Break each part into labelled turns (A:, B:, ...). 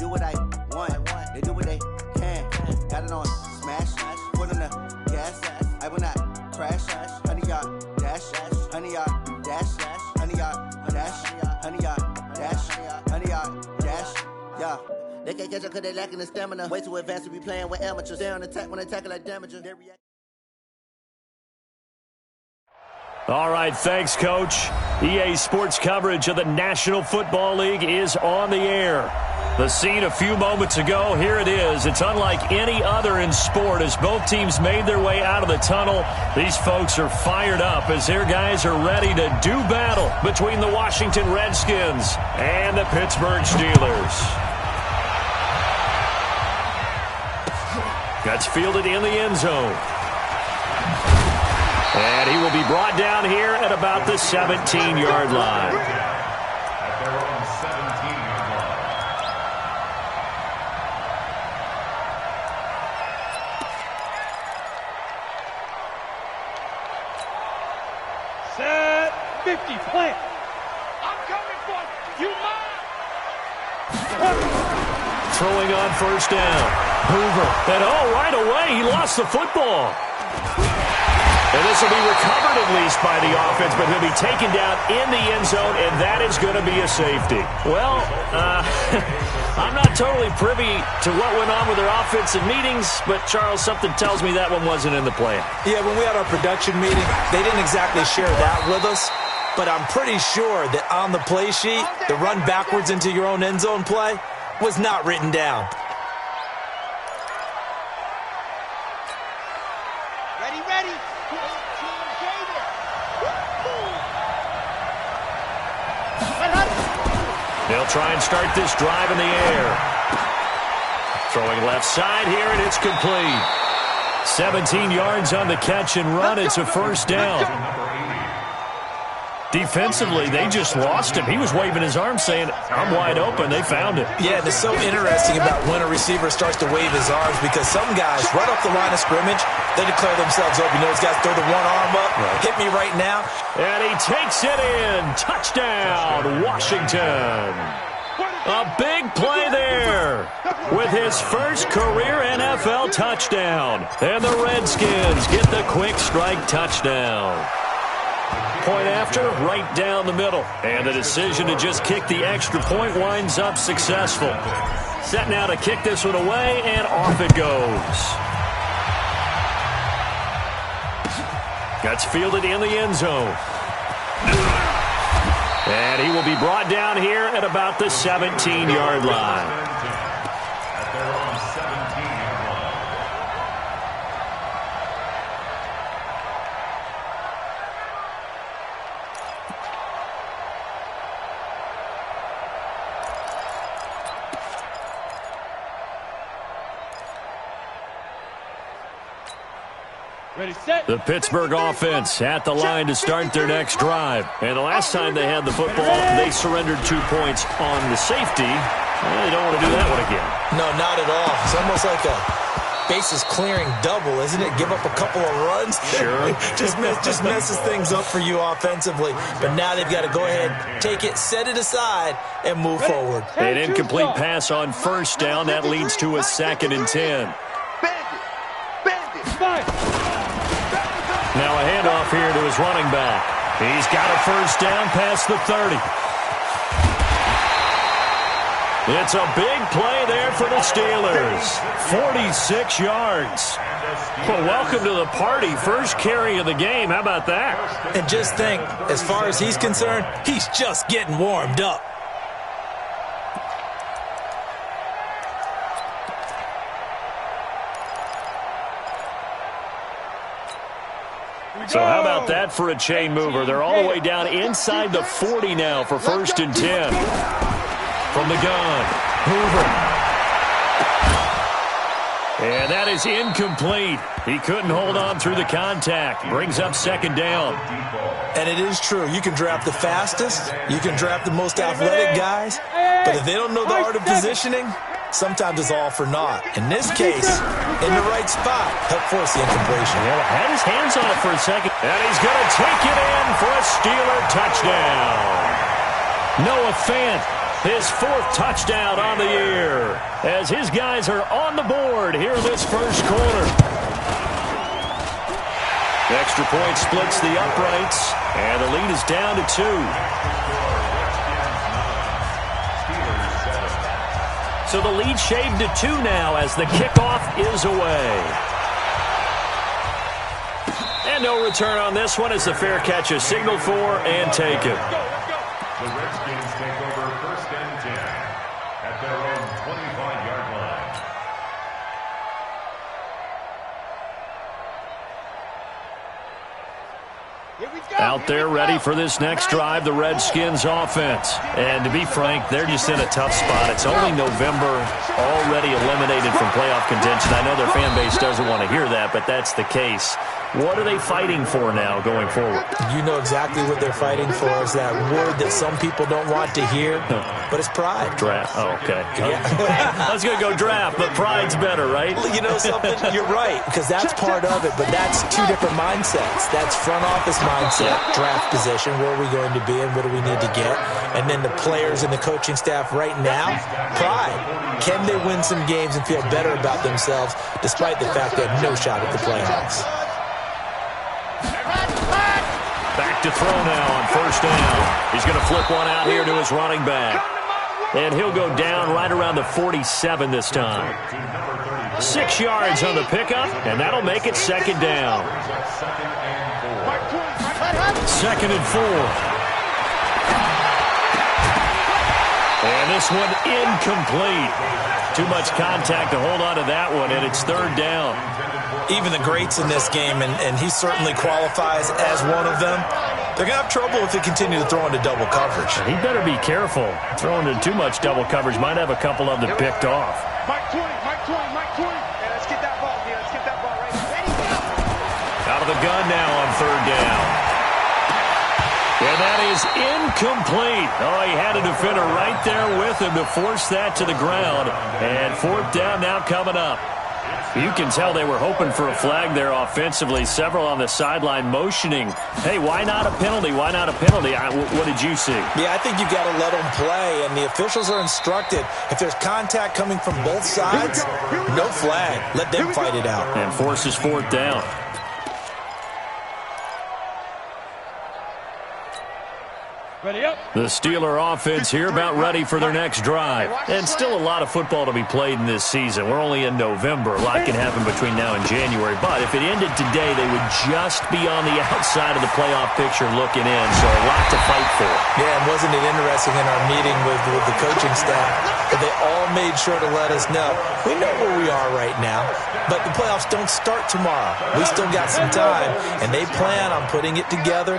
A: do what I want. They do what they can. Got it on smash. Put on the gas. I will not crash. 100-yard dash. 100-yard dash. 100-yard dash. 100-yard dash. 100-yard dash. Yeah. They can't catch up because they lacking the stamina. Way too advanced to be playing with amateurs. They're on attack when they tackle like damager. They react.
B: All right, thanks, Coach. EA Sports coverage of the National Football League is on the air. The scene a few moments ago, here it is. It's unlike any other in sport as both teams made their way out of the tunnel. These folks are fired up as their guys are ready to do battle between the Washington Redskins and the Pittsburgh Steelers. That's fielded in the end zone. And he will be brought down here at about the 17-yard line.
C: At their own 17-yard line.
D: Set 50, plant. I'm coming for you, mine.
B: Throwing on first down. Hoover. And right away, he lost the football. And this will be recovered at least by the offense, but he'll be taken down in the end zone, and that is going to be a safety. Well, I'm not totally privy to what went on with their offensive meetings, but, Charles, something tells me that one wasn't in the plan.
E: Yeah, when we had our production meeting, they didn't exactly share that with us, but I'm pretty sure that on the play sheet, the run backwards into your own end zone play was not written down.
D: Ready.
B: They'll try and start this drive in the air. Throwing left side here, and it's complete. 17 yards on the catch and run. It's a first down. Defensively, they just lost him. He was waving his arms saying, I'm wide open. They found it.
E: Yeah, and it's so interesting about when a receiver starts to wave his arms because some guys, right off the line of scrimmage, they declare themselves open. You know, those guys throw the one arm up, hit me right now.
B: And he takes it in. Touchdown, Washington. A big play there with his first career NFL touchdown. And the Redskins get the quick strike touchdown. Point after, right down the middle. And the decision to just kick the extra point winds up successful. Set now to kick this one away, and off it goes. That's fielded in the end zone. And he will be brought down here at about the 17-yard line.
C: At their own 17-yard line.
D: Ready, set.
B: The Pittsburgh offense at the line to start their next drive. And the last time they had the football, they surrendered 2 points on the safety. Well, they don't want to do that one again.
E: No, not at all. It's almost like a bases clearing double, isn't it? Give up a couple of runs.
B: Sure.
E: just messes things up for you offensively. But now they've got to go ahead, take it, set it aside, and move forward.
B: An incomplete pass on first down. That leads to a 2nd and 10. Now a handoff here to his running back. He's got a first down past the 30. It's a big play there for the Steelers. 46 yards. Well, welcome to the party. First carry of the game. How about that?
E: And just think, as far as he's concerned, he's just getting warmed up.
B: So how about that for a chain mover? They're all the way down inside the 40 now for 1st and 10. From the gun, Hoover. And that is incomplete. He couldn't hold on through the contact. Brings up 2nd down.
E: And it is true. You can draft the fastest. You can draft the most athletic guys. But if they don't know the art of positioning, sometimes it's all for naught. In this case, in the right spot, helped force the incompletion.
B: Well, had his hands on it for a second. And he's going to take it in for a Steeler touchdown. Noah Fant, his 4th touchdown on the year. here as his guys are on the board here in this first quarter. The extra point splits the uprights, and the lead is down to 2. So the lead shaved to 2 now as the kickoff is away. And no return on this one as the fair catch is signaled for and taken.
C: The Redskins take over 1st and 10 at their own 25-yard line.
B: Out there ready for this next drive, the Redskins offense. And to be frank, they're just in a tough spot. It's only November, already eliminated from playoff contention. I know their fan base doesn't want to hear that, but that's the case. What are they fighting for now going forward?
E: You know exactly what they're fighting for is that word that some people don't want to hear, but it's pride.
B: Draft. Oh, okay.
E: Yeah.
B: I was going to go draft, but pride's better, right?
E: Well, you know something? You're right, because that's part of it, but that's two different mindsets. That's front office mindset, draft position, where are we going to be and what do we need to get? And then the players and the coaching staff right now, pride. Can they win some games and feel better about themselves despite the fact they have no shot at the playoffs?
B: Back to throw now on 1st down. He's going to flip one out here to his running back. And he'll go down right around the 47 this time. 6 yards on the pickup, and that'll make it 2nd down. 2nd and 4. And this one incomplete. Too much contact to hold on to that one, and it's 3rd down.
E: Even the greats in this game, and he certainly qualifies as one of them, they're going to have trouble if they continue to throw into double coverage.
B: He better be careful. Throwing into too much double coverage might have a couple of them picked off.
D: Mike 20. Hey, let's get that ball here. Let's get that ball right here.
B: Out of the gun now on 3rd down. And that is incomplete. Oh, he had a defender right there with him to force that to the ground. And 4th down now coming up. You can tell they were hoping for a flag there offensively. Several on the sideline motioning. Hey, why not a penalty? Why not a penalty? What did you see?
E: Yeah, I think you've got to let them play, and the officials are instructed. If there's contact coming from both sides, no flag. Let them fight it out.
B: And forces 4th down.
D: Ready up.
B: The Steeler offense here about ready for their next drive. And still a lot of football to be played in this season. We're only in November. A lot can happen between now and January. But if it ended today, they would just be on the outside of the playoff picture looking in. So a lot to fight for.
E: Yeah, and wasn't it interesting in our meeting with the coaching staff that they all made sure to let us know, we know where we are right now, but the playoffs don't start tomorrow. We still got some time, and they plan on putting it together,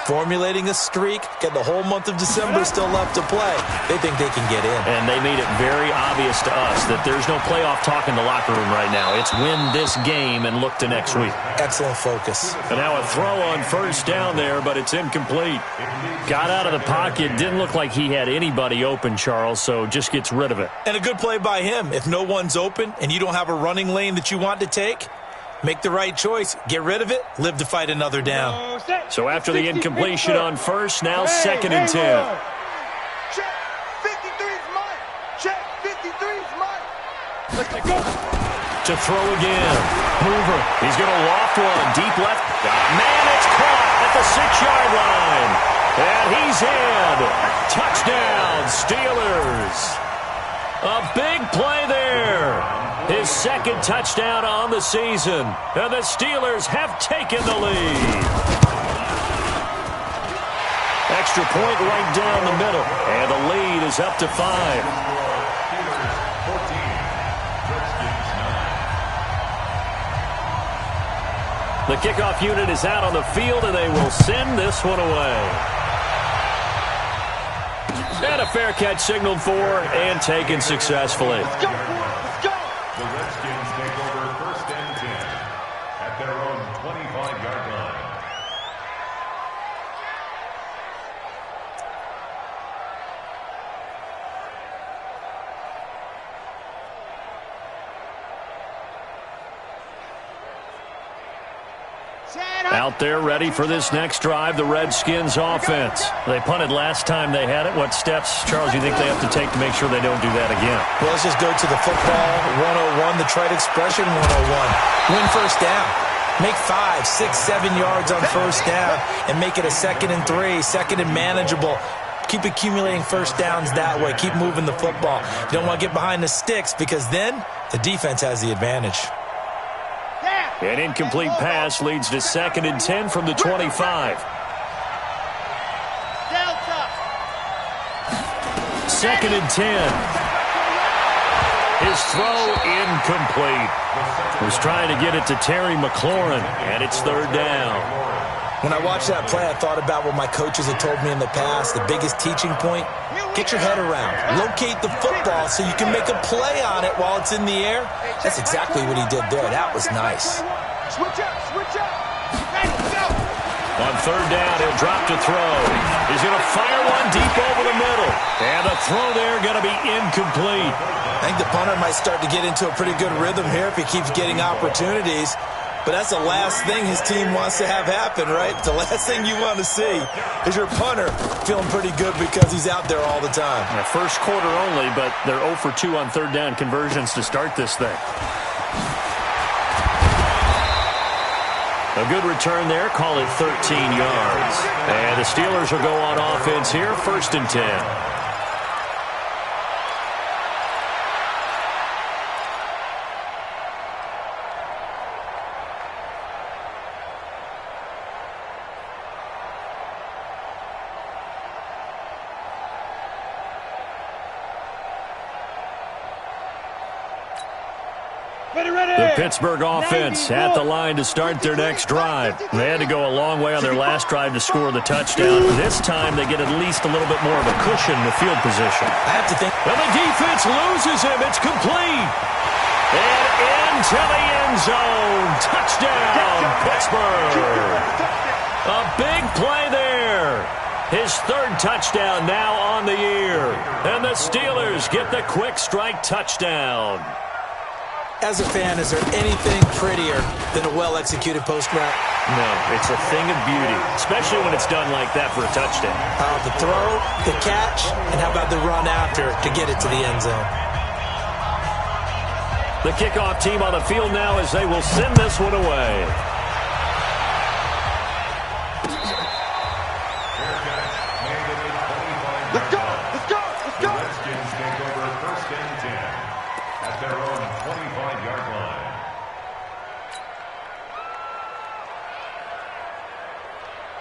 E: formulating a streak, get the whole month of December still left to play. They think they can get in.
B: And they made it very obvious to us that there's no playoff talk in the locker room right now. It's win this game and look to next week.
E: Excellent focus.
B: And now a throw on 1st down there, but it's incomplete. Got out of the pocket. Didn't look like he had anybody open, Charles, so just gets rid of it.
E: And a good play by him. If no one's open and you don't have a running lane that you want to take, make the right choice. Get rid of it. Live to fight another down.
B: So after the incompletion on 1st, now 2nd and 10.
D: Check 53's mine. Check 53's mine. Let's go.
B: To throw again. Hoover. He's going to loft one. Deep left. Man, it's caught at the 6-yard line. And he's in. Touchdown, Steelers. A big play there. His 2nd touchdown on the season. And the Steelers have taken the lead. Extra point right down the middle. And the lead is up to 5. The kickoff unit is out on the field, and they will send this one away. And a fair catch signaled for and taken successfully.
D: Let's go. Let's go.
C: The Redskins take over 1st and 10 at their own 25-yard line.
B: Out there ready for this next drive, the Redskins offense. They punted last time they had it. What steps, Charles, you think they have to take to make sure they don't do that again?
E: Well, let's just go to the football 101, the trite expression 101. Win first down. Make 5, 6, 7 yards on first down and make it a 2nd and 3, 2nd and manageable. Keep accumulating first downs that way. Keep moving the football. You don't want to get behind the sticks because then the defense has the advantage.
B: An incomplete pass leads to 2nd and 10 from the 25. 2nd and 10. His throw incomplete. Was trying to get it to Terry McLaurin, and it's 3rd down.
E: When I watched that play, I thought about what my coaches had told me in the past. The biggest teaching point, get your head around. Locate the football so you can make a play on it while it's in the air. That's exactly what he did there. That was nice.
D: Switch up, switch up. Ready, go.
B: On 3rd down, he'll drop to throw. He's going to fire one deep over the middle. And the throw there going to be incomplete.
E: I think the punter might start to get into a pretty good rhythm here if he keeps getting opportunities. But that's the last thing his team wants to have happen, right? The last thing you want to see is your punter feeling pretty good because he's out there all the time.
B: First quarter only, but they're 0 for 2 on 3rd down conversions to start this thing. A good return there, call it 13 yards. And the Steelers will go on offense here, 1st and 10. The Pittsburgh offense at the line to start their next drive. They had to go a long way on their last drive to score the touchdown. This time they get at least a little bit more of a cushion in the field position.
E: I have to think.
B: And the defense loses him. It's complete. And into the end zone. Touchdown, Pittsburgh. A big play there. His 3rd touchdown now on the year. And the Steelers get the quick strike touchdown.
E: As a fan, is there anything prettier than a well-executed post route?
B: No, it's a thing of beauty, especially when it's done like that for a touchdown.
E: The throw, the catch, and how about the run after to get it to the end zone?
B: The kickoff team on the field now as they will send this one away.
D: Let's go, let's go, let's go.
C: The Redskins take over 1st and 10 at their own 25-yard line.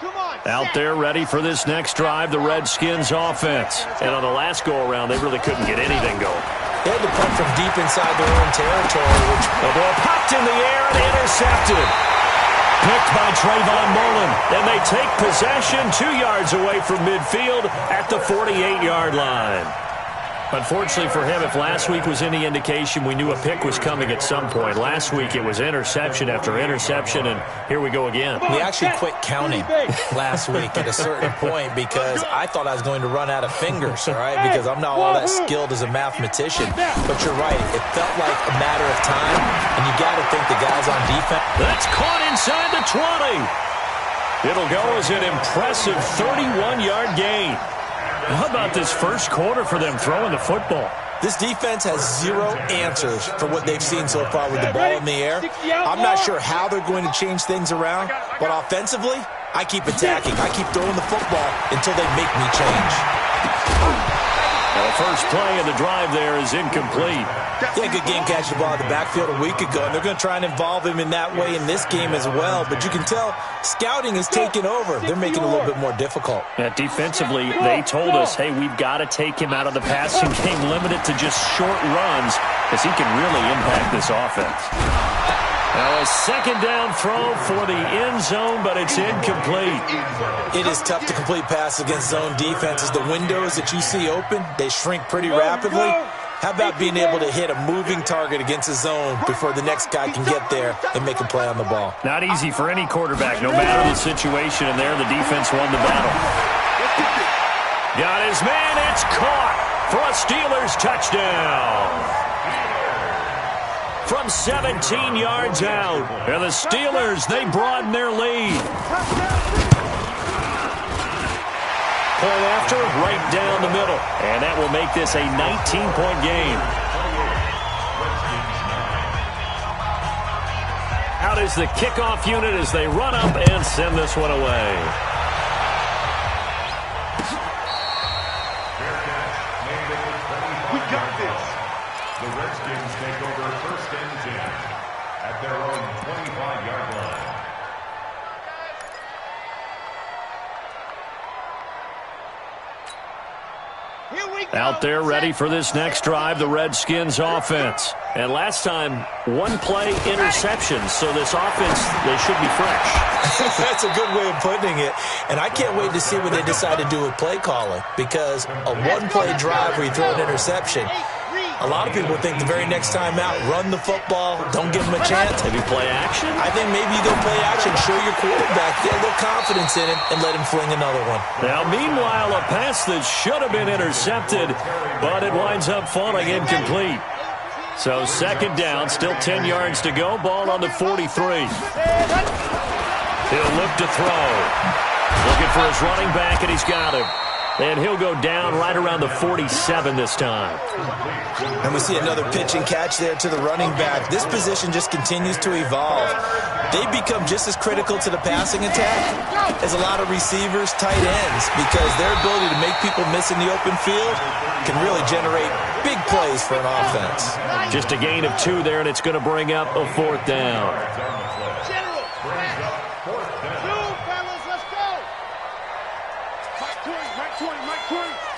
D: Come on.
B: Out there ready for this next drive, the Redskins offense. And on the last go-around, they really couldn't get anything going.
E: They had to punt from deep inside their own territory, which
B: The ball popped in the air and intercepted. Picked by Trayvon Mullen. And they take possession 2 yards away from midfield at the 48-yard line. Unfortunately for him, if last week was any indication, we knew a pick was coming at some point. Last week it was interception after interception, and here we go again.
E: we actually quit counting last week at a certain point because I thought I was going to run out of fingers, all right, because I'm not all that skilled as a mathematician. But you're right. It felt like a matter of time, and you got to think the guys on defense.
B: That's caught inside the 20. It'll go as an impressive 31-yard gain. How about this first quarter for them throwing the football?
E: This defense has zero answers for what they've seen so far with the ball in the air. I'm not sure how they're going to change things around, but offensively, I keep attacking. I keep throwing the football until they make me change.
B: The first play of the drive there is incomplete.
E: Yeah, good game catching the ball in the backfield a week ago, and they're going to try and involve him in that way in this game as well. But you can tell scouting is taking over. They're making it a little bit more difficult.
B: Yeah, defensively, they told us, hey, we've got to take him out of the passing game, limit it to just short runs, because he can really impact this offense. Now a second down throw for the end zone, but it's incomplete.
E: It is tough to complete passes against zone defenses. The windows that you see open, they shrink pretty rapidly. How about being able to hit a moving target against a zone before the next guy can get there and make a play on the ball?
B: Not easy for any quarterback, no matter the situation, and there the defense won the battle. Got his man, it's caught for a Steelers touchdown. from 17 yards out. And the Steelers, they broaden their lead. Point after, right down the middle. And that will make this a 19-point game. Out is the kickoff unit as they run up and send this one away.
C: We got this. The Redskins take over first and 10 at their own 25-yard line.
B: Out there ready for this next drive, the Redskins offense. And last time, one play interception, so this offense, they should be fresh.
E: That's a good way of putting it. And I can't wait to see what they decide to do with play calling, because a one-play drive where you throw an interception, a lot of people think the very next time out, run the football, don't give them a chance.
B: Maybe play action?
E: I think maybe you go play action, show your quarterback, get a little confidence in him, and let him fling another one.
B: Now, meanwhile, a pass that should have been intercepted, but it winds up falling incomplete. So second down, still 10 yards to go, ball on the 43. He'll look to throw. Looking for his running back, and he's got him. And he'll go down right around the 47 this time.
E: And we see another pitch and catch there to the running back. This position just continues to evolve. They become just as critical to the passing attack as a lot of receivers, tight ends, because their ability to make people miss in the open field can really generate big plays for an offense.
B: Just a gain of 2 there, and it's going to bring up a 4th down.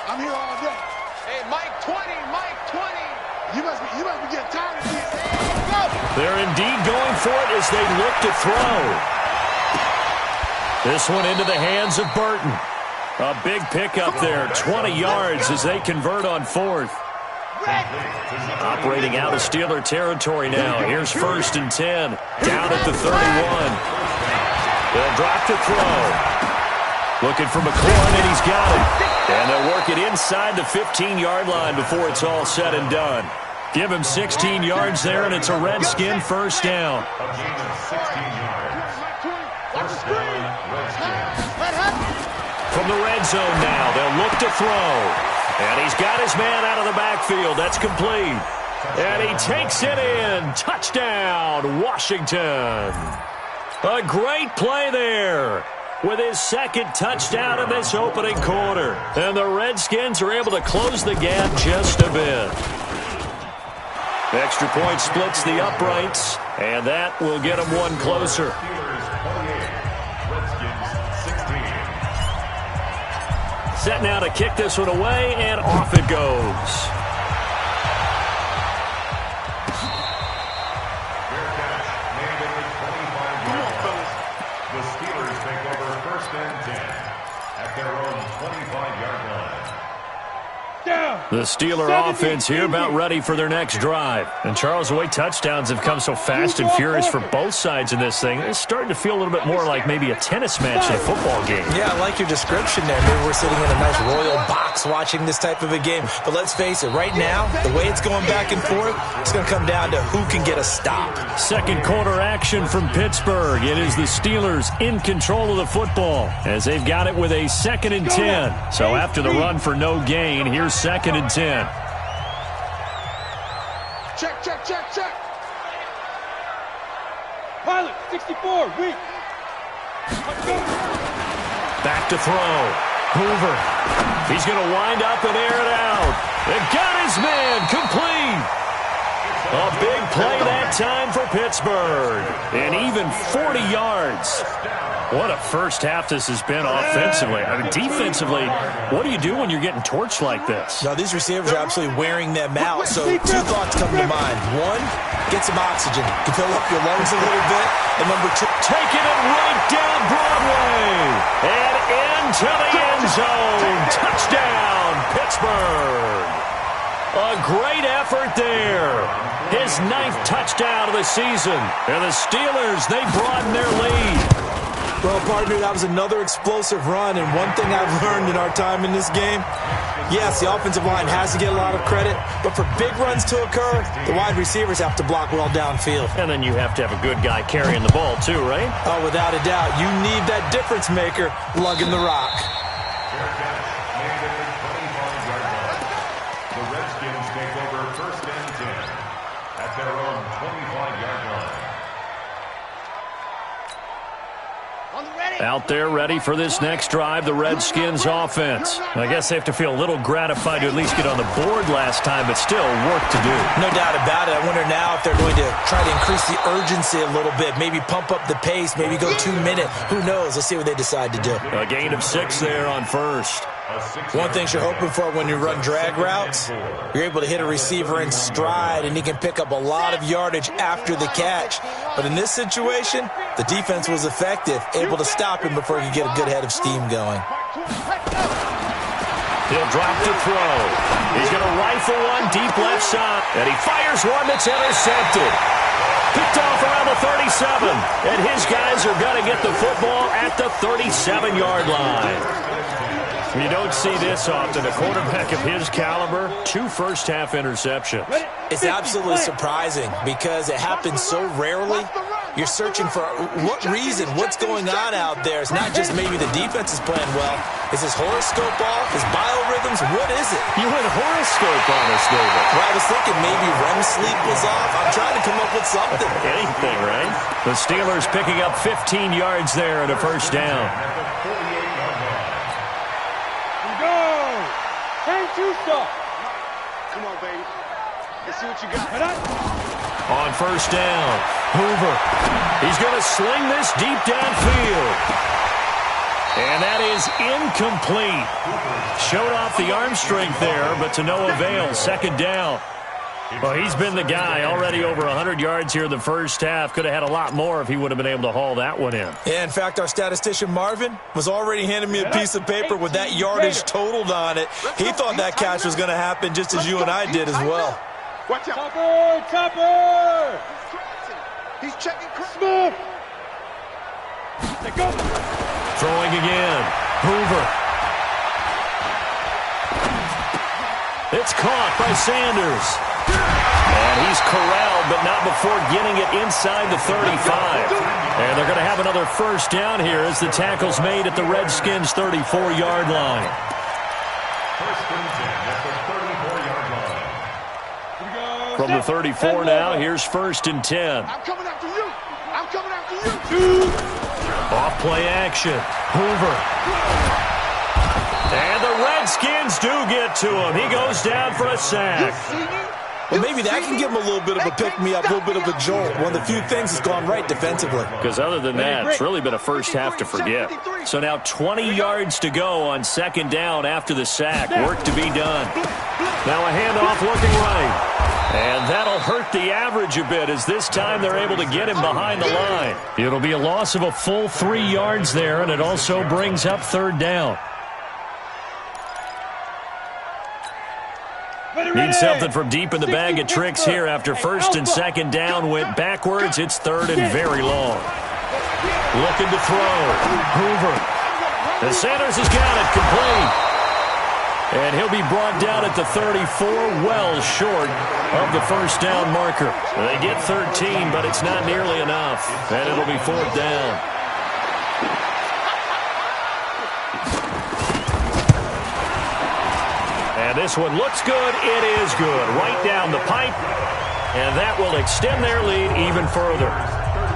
F: I'm here all day.
D: Hey, Mike 20, Mike 20.
F: You must be getting tired of this.
B: They're indeed going for it as they look to throw. This one into the hands of Burton. A big pickup there, 20 yards as they convert on 4th. Operating out of Steeler territory now. Here's 1st and 10. Down at the 31. They'll drop to throw. Looking for McLaurin, and he's got it. And they'll work it inside the 15-yard line before it's all said and done. Give him 16 yards there, and it's a Redskin first down. From the red zone now, they'll look to throw. And he's got his man out of the backfield. That's complete. And he takes it in. Touchdown, Washington. A great play there, with his second touchdown in this opening quarter. And the Redskins are able to close the gap just a bit. Extra point splits the uprights, and that will get them one closer. Set now to kick this one away, and off it goes. The Steeler offense here about ready for their next drive. And, Charles, the way touchdowns have come so fast and furious for both sides in this thing, it's starting to feel a little bit more like maybe a tennis match in a football game. Yeah, I like your description there. Maybe we're sitting in a nice royal box watching this type of a game. But let's face it, right now, the way it's going back and forth, it's going to come down to who can get a stop. Second quarter action from Pittsburgh. It is the Steelers in control of the football as they've got it with a 2nd and 10. So after the run for no gain, here's 2nd and 10.
F: Check, check, check, check. Pilot, 64, weak.
B: Back to throw. Hoover. He's going to wind up and air it out. They got his man complete. A big play that time for Pittsburgh. And even 40 yards. What a first half this has been offensively. I mean, defensively, what do you do when you're getting torched like this? No, these receivers are absolutely wearing them out. So 2 thoughts come to mind. 1, get some oxygen to fill up your lungs a little bit. And number 2, taking it right down Broadway. And into the end zone. Touchdown, Pittsburgh. A great effort there. His 9th touchdown of the season. And the Steelers, they broaden their lead. Well, partner, that was another explosive run, and one thing I've learned in our time in this game,
E: Yes, the offensive line has to get a lot of credit, but for big runs to occur, the wide receivers have to block well downfield.
B: And then you have to have a good guy carrying the ball too, right?
E: Oh, without a doubt. You need that difference maker lugging the rock.
C: The Redskins take over first and 10 at their own 25-yard line.
B: Out there ready for this next drive, the Redskins offense. I guess they have to feel a little gratified to at least get on the board last time, but still work to do.
E: No doubt about it. I wonder now if they're going to try to increase the urgency a little bit, maybe pump up the pace, maybe go 2 minute. Who knows? Let's see what they decide to do.
B: A gain of 6 there on first.
E: One thing you're hoping for when you run drag routes, you're able to hit a receiver in stride, and he can pick up a lot of yardage after the catch. But in this situation, the defense was effective, able to stop him before he could get a good head of steam going.
B: He'll drop to throw. He's going to rifle one deep left side, and he fires one that's intercepted. Picked off around the 37, and his guys are going to get the football at the 37-yard line. You don't see this often. A quarterback of his caliber, 2 first-half interceptions.
E: It's absolutely surprising because it happens so rarely. You're searching for what reason, what's going on out there. It's not just maybe the defense is playing well. Is his horoscope off? His biorhythms? What is it?
B: You went horoscope on us, David.
E: Well, I was thinking maybe REM sleep was off. I'm trying to come up with something.
B: Anything, right? The Steelers picking up 15 yards there and a first down.
D: Come on, baby. Let's see what you got.
B: On first down, Hoover. He's going to sling this deep downfield. And that is incomplete. Showed off the arm strength there, but to no avail. Second down. Well, he's been the guy already over 100 yards here in the first half. Could have had a lot more if he would have been able to haul that one in.
E: Yeah, in fact, our statistician Marvin was already handing me a piece of paper with that yardage totaled on it. He thought that catch was going to happen just as you and I did as well.
F: Watch out.
D: Topper! He's checking Smith. Go.
B: Throwing again. Hoover. It's caught by Sanders. And he's corralled, but not before getting it inside the 35. And they're going to have another first down here as the tackle's made at the Redskins' 34-yard line.
C: First and 10 at the 34-yard line.
B: From the 34 now, here's first and 10.
F: I'm coming after you. I'm coming after you.
B: Off play action. Hoover. And the Redskins do get to him. He goes down for a sack.
E: Well, maybe that can give him a little bit of a pick-me-up, a little bit of a jolt. One of the few things that's gone right defensively.
B: Because other than that, it's really been a first half to forget. So now 20 yards to go on second down after the sack. Work to be done. Now a handoff looking right. And that'll hurt the average a bit as this time they're able to get him behind the line. It'll be a loss of a full 3 yards there, and it also brings up third down. Need something from deep in the bag of tricks here after first and second down went backwards. It's third and very long. Looking to throw. Hoover. And Sanders has got it complete. And he'll be brought down at the 34, well short of the first down marker. They get 13, but it's not nearly enough. And it'll be fourth down. And this one looks good. It is good. Right down the pipe. And that will extend their lead even further.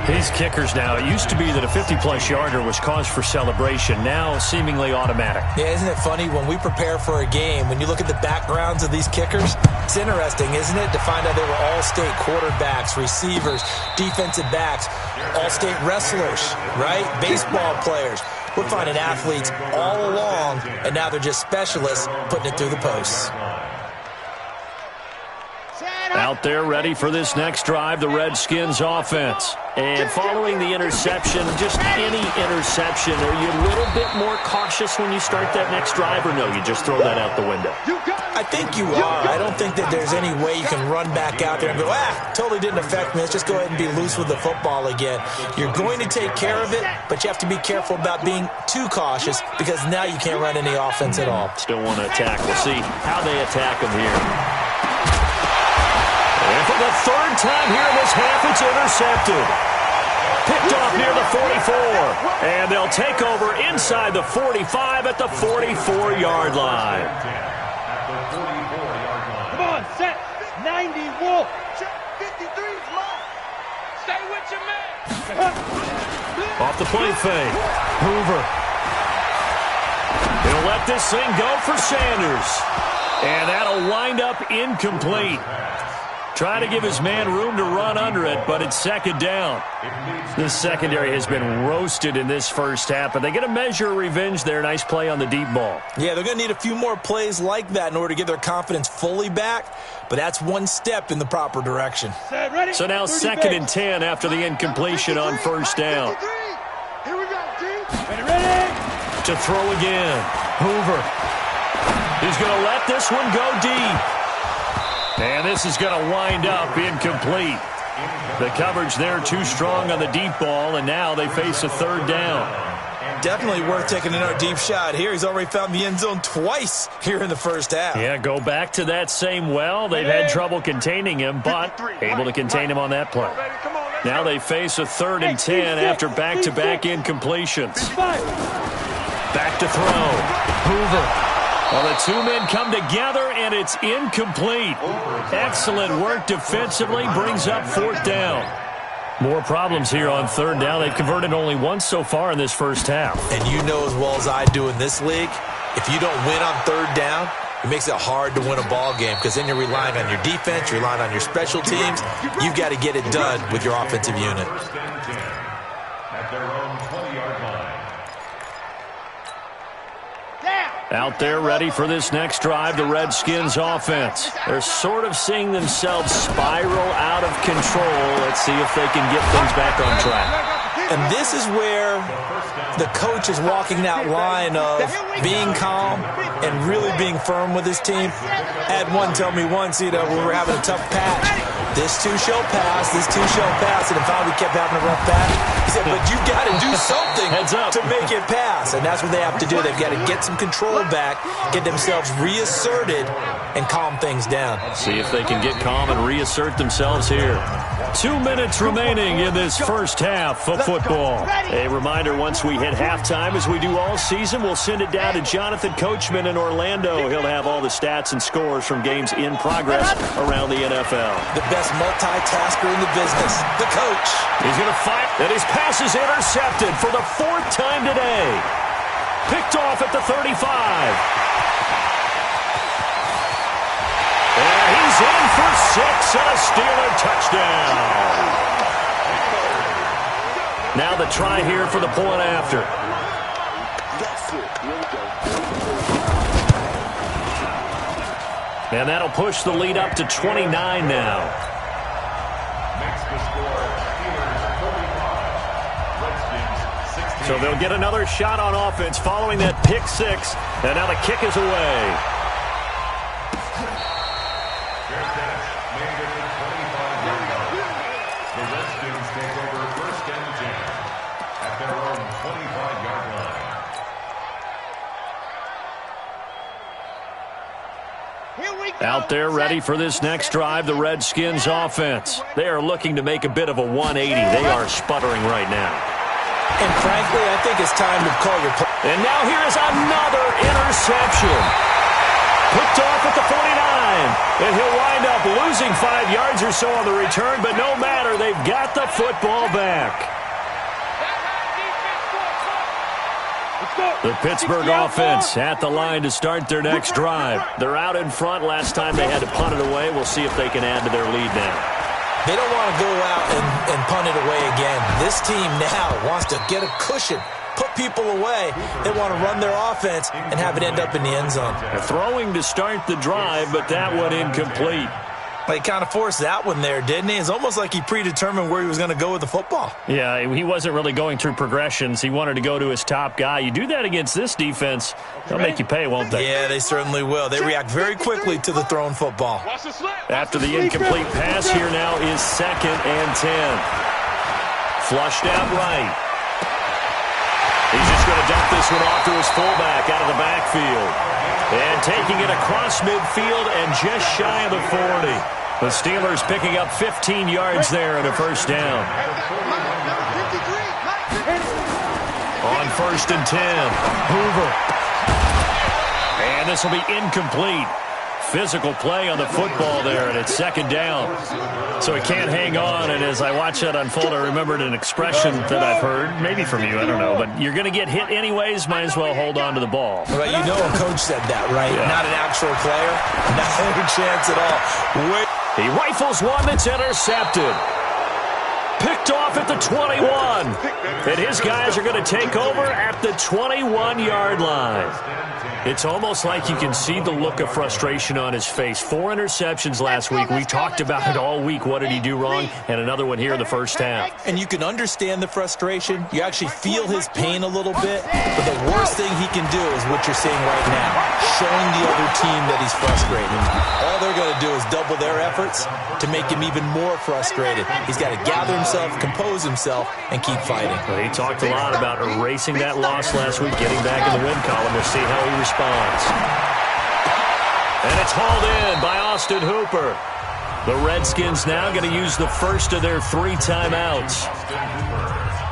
B: These kickers now, it used to be that a 50-plus yarder was cause for celebration. Now seemingly automatic.
E: Yeah, isn't it funny when we prepare for a game, when you look at the backgrounds of these kickers, it's interesting, isn't it, to find out they were all-state quarterbacks, receivers, defensive backs, all-state wrestlers, right? Baseball players. We're finding athletes all along, and now they're just specialists putting it through the posts.
B: Out there ready for this next drive, the Redskins offense. And following the interception, just any interception, are you a little bit more cautious when you start that next drive, or no, you just throw that out the window?
E: I think you are. I don't think that there's any way you can run back out there and go, totally didn't affect me. Let's just go ahead and be loose with the football again. You're going to take care of it, but you have to be careful about being too cautious because now you can't run any offense at all.
B: Still want to attack. We'll see how they attack them here. And for the third time here in this half, it's intercepted. Picked off near the 44. And they'll take over inside the 45 at the 44-yard line.
D: Come on, set. 90 Wolf. 53's mine. Stay with your man.
B: Off the play fake. Hoover. He'll let this thing go for Sanders. And that'll wind up incomplete. Trying to give his man room to run under it, but it's second down. This secondary has been roasted in this first half, but they get a measure of revenge there. Nice play on the deep ball.
E: Yeah, they're going to need a few more plays like that in order to get their confidence fully back, but that's one step in the proper direction.
B: So now second and 10 after the incompletion on first down.
F: Here we go, D.
D: Ready.
B: To throw again. Hoover. He's going to let this one go deep. And this is going to wind up incomplete. The coverage there too strong on the deep ball, and now they face a third down.
E: Definitely worth taking another deep shot here. He's already found the end zone twice here in the first half.
B: Yeah, go back to that same well. They've had trouble containing him, but able to contain him on that play. Now they face a third and 10 after back-to-back incompletions. Back to throw. Hoover. Well, the two men come together, and it's incomplete. Excellent work defensively, brings up fourth down. More problems here on third down. They've converted only once so far in this first half.
E: And you know as well as I do in this league, if you don't win on third down, it makes it hard to win a ball game because then you're relying on your defense, you're relying on your special teams. You've got to get it done with your offensive unit.
C: At their own 20-yard line.
B: Out there ready for this next drive, the Redskins offense. They're sort of seeing themselves spiral out of control. Let's see if they can get things back on track.
E: And this is where the coach is walking that line of being calm and really being firm with his team. I had one tell me once, we were having a tough patch. This too shall pass, this too shall pass. And finally we kept having a rough patch. He said, but you've got to do something to make it pass. And that's what they have to do. They've got to get some control back, get themselves reasserted, and calm things down.
B: See if they can get calm and reassert themselves here. 2 minutes remaining in this first half of football. A reminder, once we hit halftime, as we do all season, we'll send it down to Jonathan Coachman in Orlando. He'll have all the stats and scores from games in progress around the NFL.
E: The best multitasker in the business, the coach.
B: He's going to fire, and his pass is intercepted for the fourth time today. Picked off at the 35. And he's in for 6 and a Steeler touchdown. Now the try here for the point after. And that'll push the lead up to 29 now.
C: Makes the score Steelers 45, Redskins 16.
B: So they'll get another shot on offense following that pick six. And now the kick is away.
C: Fair catch made at the 25-yard line. The Redskins take over first and 10 at their own 25-yard line.
B: Out there ready for this next drive, the Redskins offense. They are looking to make a bit of a 180. They are sputtering right now.
E: And frankly, I think it's time to call your play.
B: And now here is another interception. Picked off at the 49. And he'll wind up losing 5 yards or so on the return, but no matter, they've got the football back. The Pittsburgh offense at the line to start their next drive. They're out in front. Last time they had to punt it away. We'll see if they can add to their lead now.
E: They don't want to go out and punt it away again. This team now wants to get a cushion, put people away. They want to run their offense and have it end up in the end zone.
B: Throwing to start the drive, but that one incomplete.
E: Well, he kind of forced that one there, didn't he? It's almost like he predetermined where he was going to go with the football.
B: Yeah, he wasn't really going through progressions. He wanted to go to his top guy. You do that against this defense, they'll make you pay, won't they?
E: Yeah, they certainly will. They react very quickly to the thrown football.
B: After the incomplete pass, here now is 2nd and 10. Flushed out right. He's just going to dump this one off to his fullback out of the backfield. And taking it across midfield and just shy of the 40. The Steelers picking up 15 yards there and a first down. On 1st and 10, Hoover. And this will be incomplete. Physical play on the football there, and it's 2nd down. So he can't hang on, and as I watch that unfold, I remembered an expression that I've heard, maybe from you, I don't know, but you're going to get hit anyways, might as well hold on to the ball.
E: Well, you know a coach said that, right? Yeah. Not an actual player. Not any chance at all.
B: He rifles one that's intercepted. Picked off at the 21. And his guys are going to take over at the 21-yard line. It's almost like you can see the look of frustration on his face. 4 interceptions last week. We talked about it all week. What did he do wrong? And another one here in the first half.
E: And you can understand the frustration. You actually feel his pain a little bit. But the worst thing he can do is what you're seeing right now, showing the other team that he's frustrated. All they're going to do is double their efforts to make him even more frustrated. He's got to gather himself, compose himself, and keep fighting.
B: Well, he talked a lot about erasing that loss last week, getting back in the win column. We'll see how he responds. And it's hauled in by Austin Hooper. The Redskins now going to use the first of their 3 timeouts,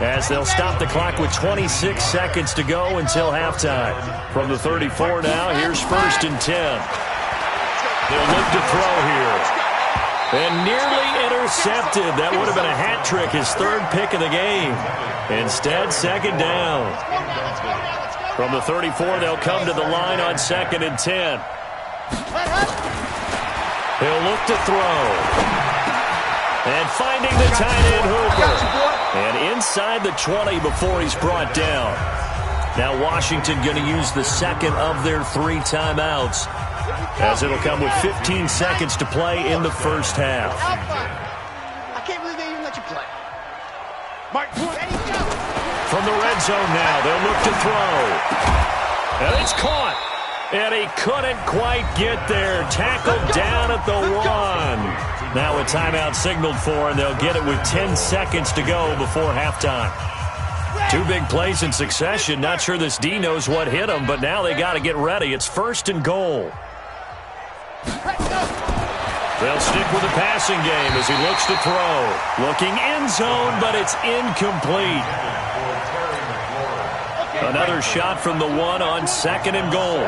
B: as they'll stop the clock with 26 seconds to go until halftime. From the 34 now, here's 1st and 10. They'll look to throw here. And nearly intercepted. That would have been a hat trick, his 3rd pick of the game. Instead, 2nd down. From the 34, they'll come to the line on 2nd and 10. He'll look to throw. And finding the tight end, Hooper. And inside the 20 before he's brought down. Now Washington going to use the 2nd of their 3 timeouts, as it'll come with 15 seconds to play in the first half.
F: I can't believe they even let you play.
B: From the red zone now, they'll look to throw. And it's caught. And he couldn't quite get there. Tackled down at the 1. Now a timeout signaled for, and they'll get it with 10 seconds to go before halftime. 2 big plays in succession. Not sure this D knows what hit him, but now they got to get ready. It's 1st and goal. They'll stick with the passing game as he looks to throw. Looking end zone, but it's incomplete. Another shot from the 1 on 2nd and goal.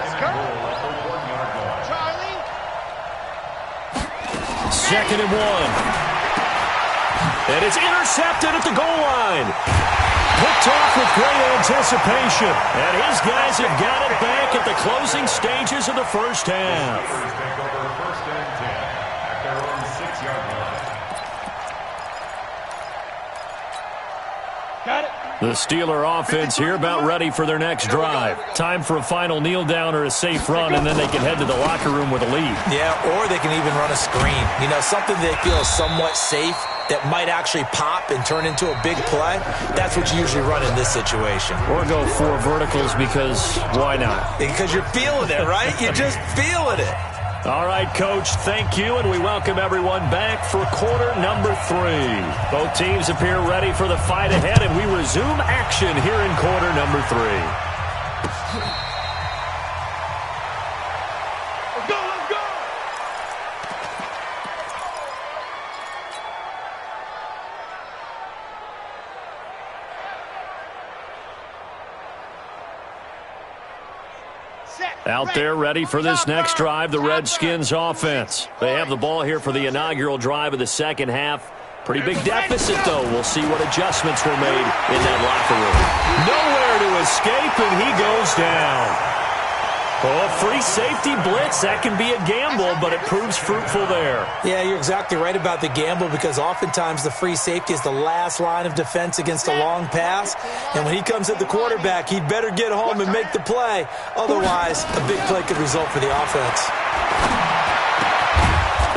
B: 2nd and 1. And it's intercepted at the goal line. Picked off with great anticipation. And his guys have got it back at the closing stages of the first half. The Steeler offense here about ready for their next drive. Time for a final kneel down or a safe run, and then they can head to the locker room with a lead.
E: Yeah, or they can even run a screen. You know, something they feel is somewhat safe that might actually pop and turn into a big play. That's what you usually run in this situation.
B: Or go 4 verticals, because why not?
E: Because you're feeling it, right? You're just feeling it.
B: All right, Coach, thank you, and we welcome everyone back for quarter number 3. Both teams appear ready for the fight ahead, and we resume action here in quarter number 3.
F: Let's go, let's go!
B: Out there ready for this next drive, the Redskins offense. They have the ball here for the inaugural drive of the second half. Pretty big deficit, though. We'll see what adjustments were made in that locker room. Nowhere to escape, and he goes down. Oh, free safety blitz, that can be a gamble, but it proves fruitful there.
E: Yeah, you're exactly right about the gamble, because oftentimes the free safety is the last line of defense against a long pass. And when he comes at the quarterback, he'd better get home and make the play. Otherwise, a big play could result for the offense.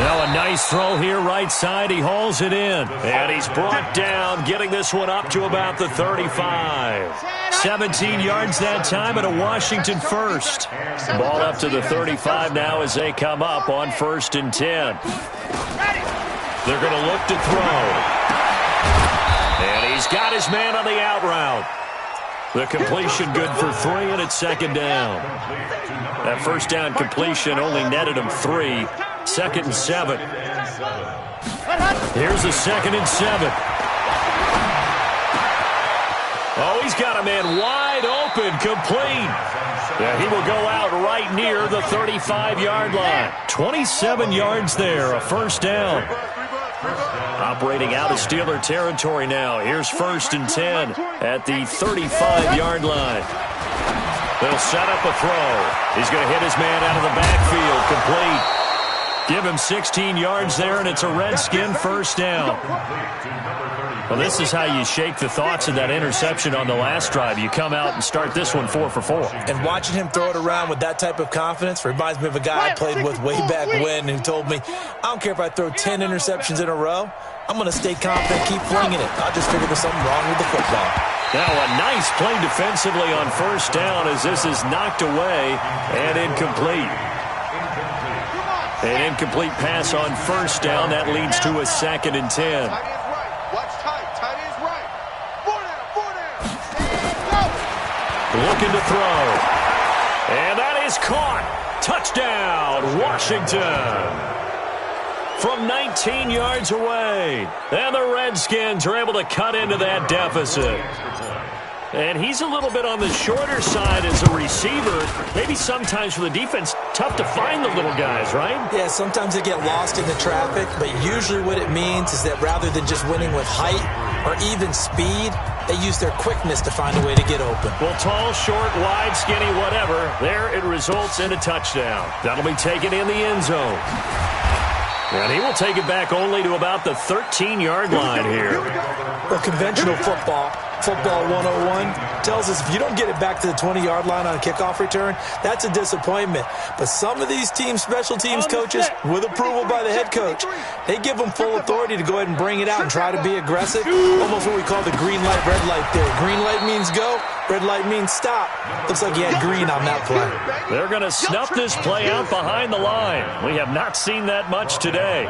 B: Now a nice throw here right side. He hauls it in. And he's brought down, getting this one up to about the 35. 17 yards that time and a Washington first. Ball up to the 35 now as they come up on 1st and 10. They're going to look to throw. And he's got his man on the out route. The completion good for 3, and it's 2nd down. That first down completion only netted him 3. 2nd and 7. Here's a 2nd and 7. Oh, he's got a man wide open, complete. Yeah, he will go out right near the 35-yard line. 27 yards there, a 1st down. Operating out of Steeler territory now. Here's 1st and 10 at the 35-yard line. They'll set up a throw. He's going to hit his man out of the backfield, complete. Give him 16 yards there, and it's a Redskin 1st down. Well, this is how you shake the thoughts of that interception on the last drive. You come out and start this one 4 for 4.
E: And watching him throw it around with that type of confidence reminds me of a guy I played with way back when who told me, I don't care if I throw 10 interceptions in a row, I'm going to stay confident, keep flinging it. I just figured there's something wrong with the football.
B: Now a nice play defensively on 1st down as this is knocked away and incomplete. An incomplete pass on 1st down. That leads to a 2nd and 10. Looking to throw. And that is caught. Touchdown, Washington. From 19 yards away. And the Redskins are able to cut into that deficit. And he's a little bit on the shorter side as a receiver. Maybe sometimes for the defense, tough to find the little guys, right?
E: Yeah, sometimes they get lost in the traffic, but usually what it means is that rather than just winning with height or even speed, they use their quickness to find a way to get open.
B: Well, tall, short, wide, skinny, whatever, there it results in a touchdown. That'll be taken in the end zone. And he will take it back only to about the 13-yard line here.
E: Well, conventional football 101, tells us if you don't get it back to the 20-yard line on a kickoff return, that's a disappointment. But some of these teams, special teams coaches, with approval by the head coach, they give them full authority to go ahead and bring it out and try to be aggressive. Almost what we call the green light, red light theory. Green light means go, red light means stop. Looks like he had green on that play.
B: They're going to snuff this play out behind the line. We have not seen that much today.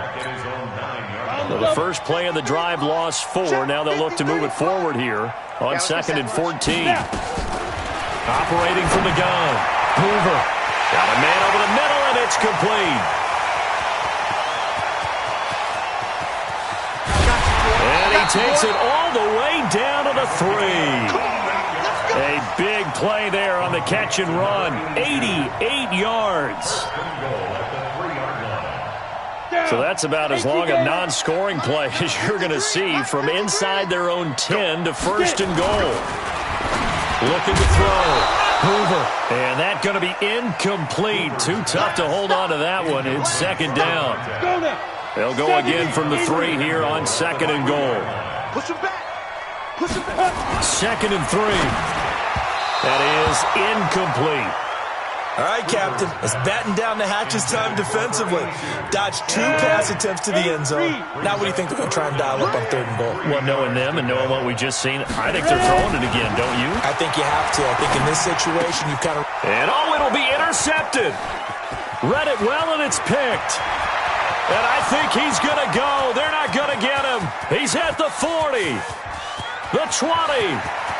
B: Well, the first play of the drive lost 4. Now they'll look to move it forward here on 2nd and 14. Operating from the gun. Hoover. Got a man over the middle, and it's complete. And he takes it all the way down to the 3. A big play there on the catch and run. 88 yards. So that's about as long a non-scoring play as you're going to see from inside their own 10 to 1st and goal. Looking to throw. Hoover. And that's going to be incomplete. Too tough to hold on to that one. It's 2nd down. They'll go again from the 3 here on 2nd and goal. 2nd and 3. That is incomplete.
E: All right, Captain, it's batten down the hatches time defensively. Dodged 2 pass attempts to the end zone. Now what do you think they're going to try and dial up on 3rd and goal?
B: Well, knowing them and knowing what we just seen, I think they're throwing it again, don't you?
E: I think you have to. I think in this situation, you kind of...
B: And it'll be intercepted. Read it well, and it's picked. And I think he's going to go. They're not going to get him. He's at the 40, the 20,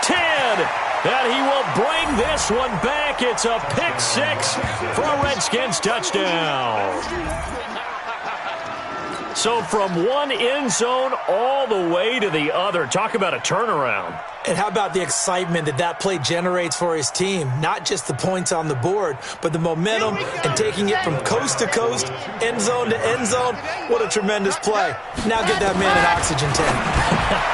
B: 10. And he will bring this one back. It's a pick 6 for a Redskins touchdown. So from one end zone all the way to the other. Talk about a turnaround.
E: And how about the excitement that play generates for his team? Not just the points on the board, but the momentum and taking it from coast to coast, end zone to end zone. What a tremendous play. Now get that man an oxygen tank.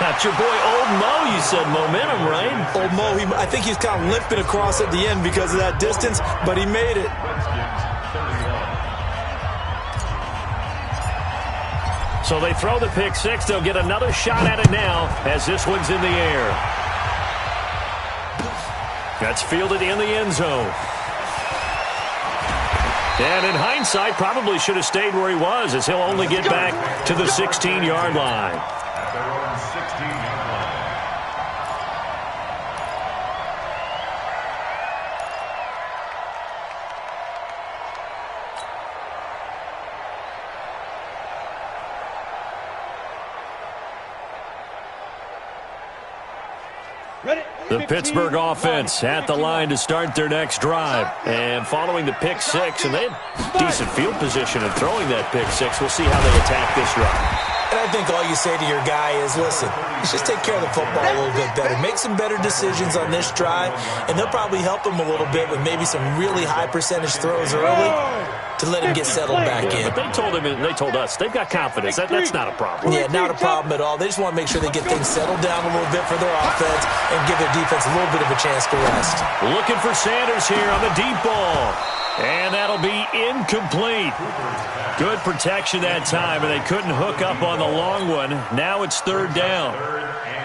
B: That's your boy Old Mo, you said. Momentum, right?
E: Old Mo, I think he's kind of limping across at the end because of that distance, but he made it.
B: So they throw the pick 6. They'll get another shot at it now as this one's in the air. That's fielded in the end zone. And in hindsight, probably should have stayed where he was, as he'll only get back to the 16-yard line.
C: At their own 16-yard line.
B: The Pittsburgh offense at the line to start their next drive. And following the pick six, and they had decent field position in throwing that pick six. We'll see how they attack this drive.
E: And I think all you say to your guy is, listen, let's just take care of the football a little bit better. Make some better decisions on this drive, and they'll probably help him a little bit with maybe some really high percentage throws early to let him get settled back in.
B: But they told him, and they told us, they've got confidence. That's not a problem.
E: Yeah, not a problem at all. They just want to make sure they get things settled down a little bit for their offense and give their defense a little bit of a chance to rest.
B: Looking for Sanders here on the deep ball. And that'll be incomplete. Good protection that time, and they couldn't hook up on the long one. Now it's third down.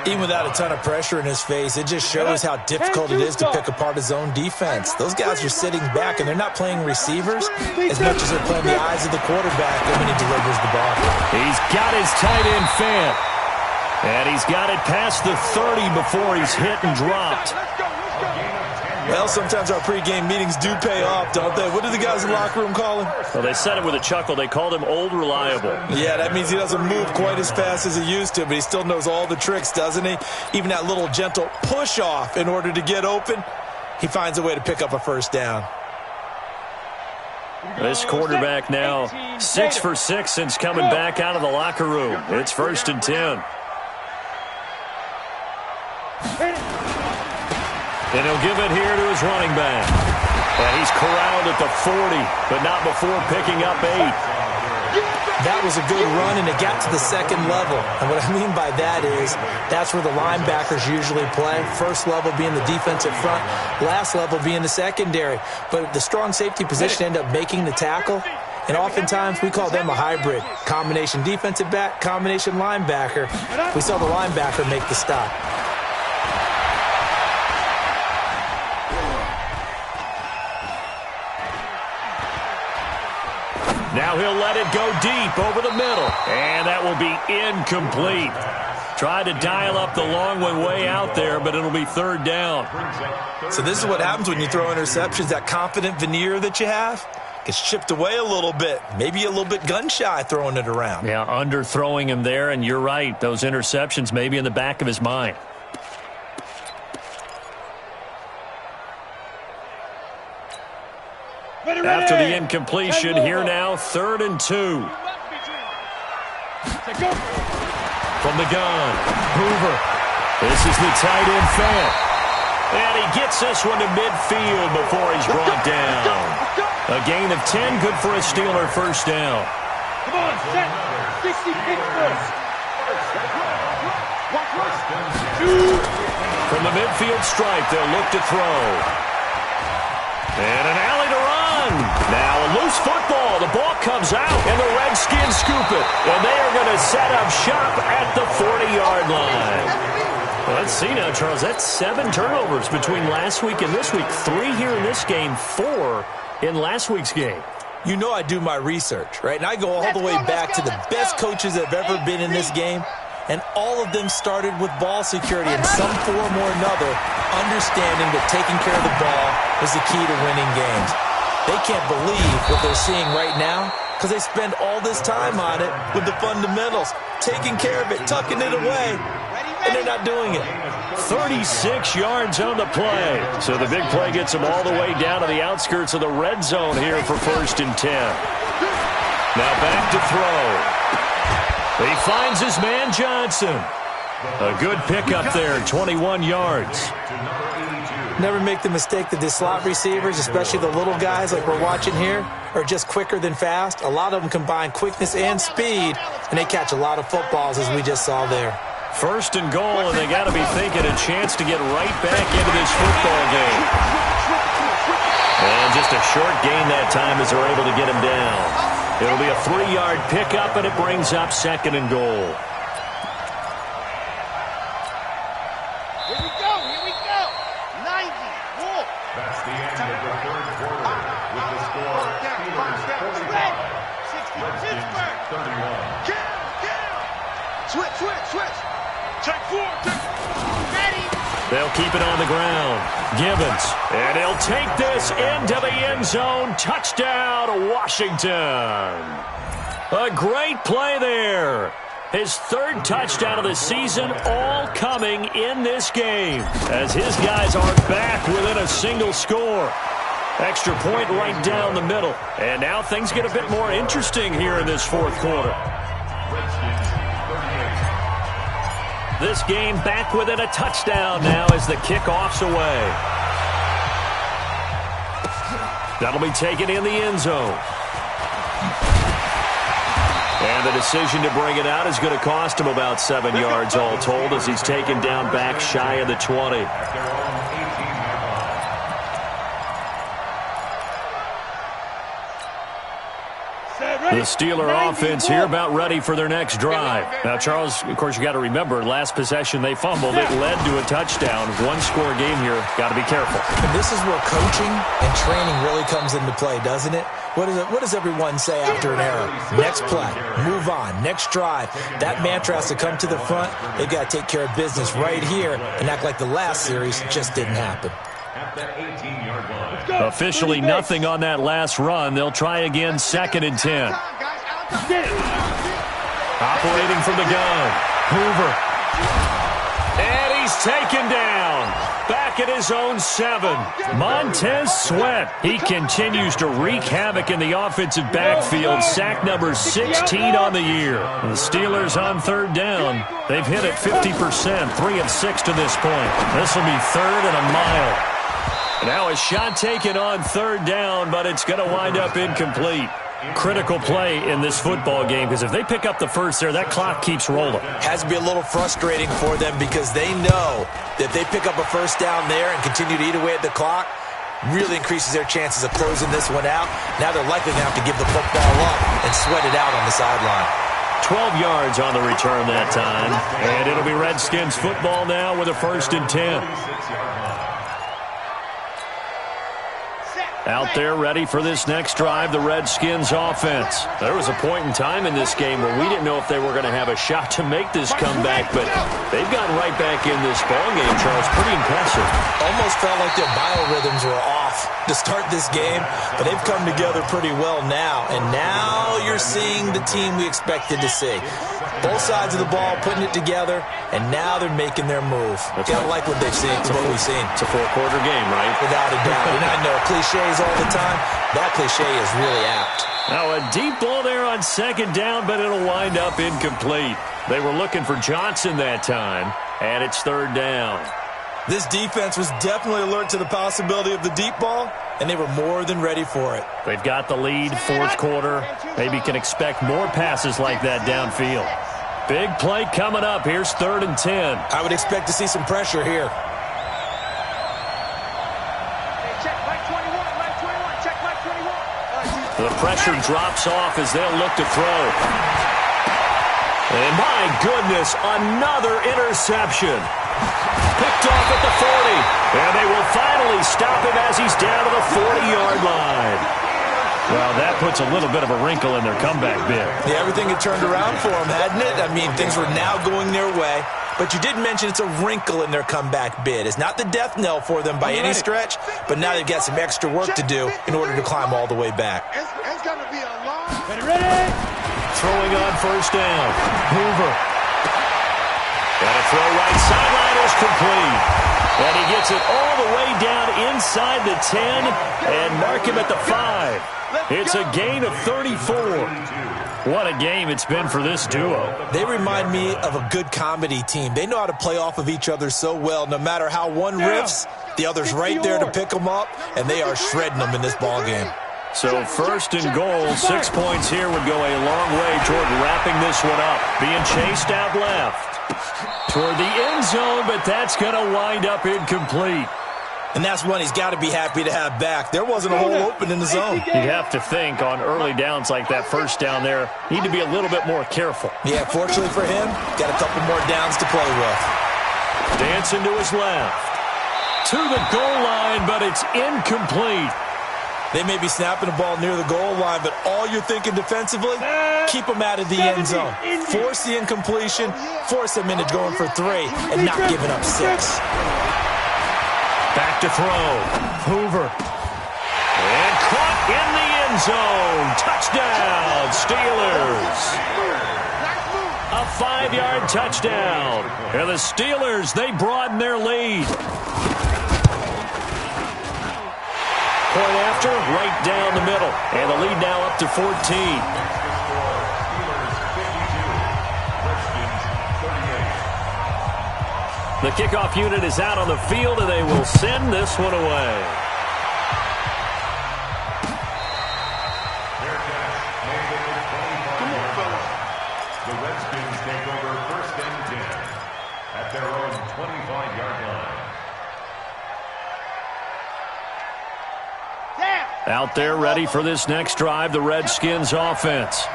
E: Even without a ton of pressure in his face, it just shows how difficult it is to pick apart his own defense. Those guys are sitting back, and they're not playing receivers as much as they're playing the eyes of the quarterback when he delivers the ball.
B: He's got his tight end fan. And he's got it past the 30 before he's hit and dropped.
E: Well, sometimes our pregame meetings do pay off, don't they? What do the guys in the locker room call him?
B: Well, they said it with a chuckle. They called him Old Reliable.
E: Yeah, that means he doesn't move quite as fast as he used to, but he still knows all the tricks, doesn't he? Even that little gentle push-off in order to get open, he finds a way to pick up a first down.
B: This quarterback now 6 for 6 since coming back out of the locker room. It's 1st and 10. And he'll give it here to his running back. And he's corralled at the 40, but not before picking up 8.
E: That was a good run, and it got to the second level. And what I mean by that is that's where the linebackers usually play. First level being the defensive front, last level being the secondary. But the strong safety position ended up making the tackle. And oftentimes we call them a hybrid. Combination defensive back, combination linebacker. We saw the linebacker make the stop.
B: Now he'll let it go deep over the middle. And that will be incomplete. Tried to dial up the long one way out there, but it'll be third down.
E: So this is what happens when you throw interceptions. That confident veneer that you have gets chipped away a little bit. Maybe a little bit gun-shy throwing it around.
B: Yeah, underthrowing him there, and you're right. Those interceptions may be in the back of his mind. After the incompletion, here now, 3rd and 2. From the gun, Hoover. This is the tight end fan. And he gets this one to midfield before he's brought down. A gain of 10, good for a Steeler first down.
D: Come on, set. 60 Pittsburgh.
B: From the midfield stripe, they'll look to throw. And an alley to run. Now a loose football. The ball comes out, and the Redskins scoop it. And they are going to set up shop at the 40-yard line. Well, let's see now, Charles. That's 7 turnovers between last week and this week. 3 here in this game, 4 in last week's game.
E: You know I do my research, right? And I go all the way back to the best coaches that have ever been in this game. And all of them started with ball security in some form or another, understanding that taking care of the ball was the key to winning games. They can't believe what they're seeing right now because they spend all this time on it with the fundamentals, taking care of it, tucking it away, and they're not doing it.
B: 36 yards on the play. So the big play gets them all the way down to the outskirts of the red zone here for 1st and 10. Now back to throw. He finds his man Johnson. A good pickup there, 21 yards.
E: Never make the mistake that the slot receivers, especially the little guys like we're watching here, are just quicker than fast. A lot of them combine quickness and speed, and they catch a lot of footballs, as we just saw there.
B: 1st and goal, and they got to be thinking a chance to get right back into this football game. And just a short gain that time as they're able to get him down. It'll be a 3-yard pickup, and it brings up 2nd and goal.
F: Here we go, here we go. 90, Wolf.
C: That's the end of the third quarter with the score Steelers Redskins 31.
D: Switch. Take 4. Ready.
B: They'll keep it on the ground. Gibbons. And he'll take this into the end zone. Touchdown, Washington. A great play there. His third touchdown of the season, all coming in this game, as his guys are back within a single score. Extra point right down the middle. And now things get a bit more interesting here in this fourth quarter.
C: Redskins 38.
B: This game back within a touchdown now as the kickoff's away. That'll be taken in the end zone. And the decision to bring it out is going to cost him about 7 yards all told as he's taken down back shy of the 20.
C: At their own 18-yard line.
B: The Steeler offense here about ready for their next drive. Now, Charles, of course, you got to remember, last possession they fumbled. It led to a touchdown. One-score game here. Got to be careful.
E: And this is where coaching and training really comes into play, doesn't it? What does everyone say after an error? Next play, move on, next drive. That mantra has to come to the front. They've got to take care of business right here and act like the last series just didn't happen.
C: At that 18-yard line.
B: Officially nothing on that last run. They'll try again, 2nd and 10. Operating from the gun, Hoover. And he's taken down. Back at his own 7. Montez Sweat. He continues to wreak havoc in the offensive backfield. Sack number 16 on the year. The Steelers on 3rd down. They've hit it 50%, 3 of 6 to this point. This will be 3rd and a mile. Now a shot taken on 3rd down, but it's going to wind up incomplete. Critical play in this football game, because if they pick up the first there, that clock keeps rolling.
E: Has to be a little frustrating for them because they know that if they pick up a first down there and continue to eat away at the clock, really increases their chances of closing this one out. Now they're likely going to have to give the football up and sweat it out on the sideline.
B: 12 yards on the return that time, and it'll be Redskins football now with a 1st and 10. Out there ready for this next drive, the Redskins offense. There was a point in time in this game where we didn't know if they were going to have a shot to make this comeback, but they've gotten right back in this ballgame, Charles. Pretty impressive.
E: Almost felt like their biorhythms were off to start this game, but they've come together pretty well now, and now you're seeing the team we expected to see. Both sides of the ball putting it together, and now they're making their move. Gotta like what they've seen, what we've seen.
B: It's a 4-quarter game, right?
E: Without a doubt. And I know cliches all the time. That cliche is really apt.
B: Now a deep ball there on 2nd down, but it'll wind up incomplete. They were looking for Johnson that time, and it's 3rd down.
E: This defense was definitely alert to the possibility of the deep ball, and they were more than ready for it.
B: They've got the lead, 4th quarter. Maybe can expect more passes like that downfield. Big play coming up. Here's 3rd and 10.
E: I would expect to see some pressure here.
B: The pressure drops off as they'll look to throw. And my goodness, another interception. Picked off at the 40. And they will finally stop him as he's down to the 40-yard line. Well, that puts a little bit of a wrinkle in their comeback bid.
E: Yeah, everything had turned around for them, hadn't it? I mean, things were now going their way. But you did mention it's a wrinkle in their comeback bid. It's not the death knell for them by any stretch, but now they've got some extra work to do in order to climb all the way back.
F: It's going to be a long...
D: Ready?
B: Throwing on 1st down. Hoover. And a throw right sideline is complete. And he gets it all the way down inside the 10 and mark him at the 5. It's a gain of 34. What a game it's been for this duo.
E: They remind me of a good comedy team. They know how to play off of each other so well. No matter how one riffs, the other's right there to pick them up, and they are shredding them in this ballgame.
B: So 1st and goal, 6 points here would go a long way toward wrapping this one up. Being chased out left toward the end zone, but that's going to wind up incomplete.
E: And that's one he's got to be happy to have back. There wasn't a hole open in the zone.
B: You'd have to think on early downs like that 1st down there, need to be a little bit more careful.
E: Yeah, fortunately for him, got a couple more downs to play with.
B: Dancing to his left. To the goal line, but it's incomplete.
E: They may be snapping the ball near the goal line, but all you're thinking defensively, keep them out of the end zone. Force the incompletion, force them into going for 3, and not giving up 6.
B: Back to throw. Hoover. And caught in the end zone. Touchdown, Steelers. A 5-yard touchdown. And the Steelers, they broaden their lead. Point after, right down the middle. And the lead now up to 14. The kickoff unit is out on the field, and they will send this one away.
C: The Redskins take over 1st and 10 at their own 25-yard line.
B: Out there ready for this next drive, the Redskins offense.